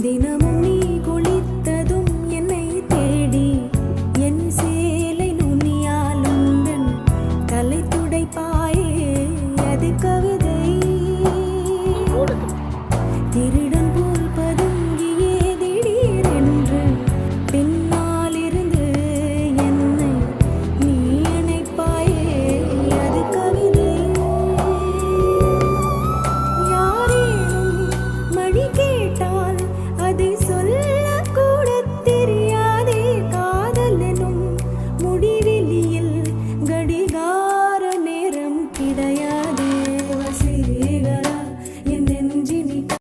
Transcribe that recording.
தினமும் நீ குளித்ததும் என்னை தேடி என் சேலை நுனியால் உந்தன் தலை துடைப்பாயே அது கவிதை திரு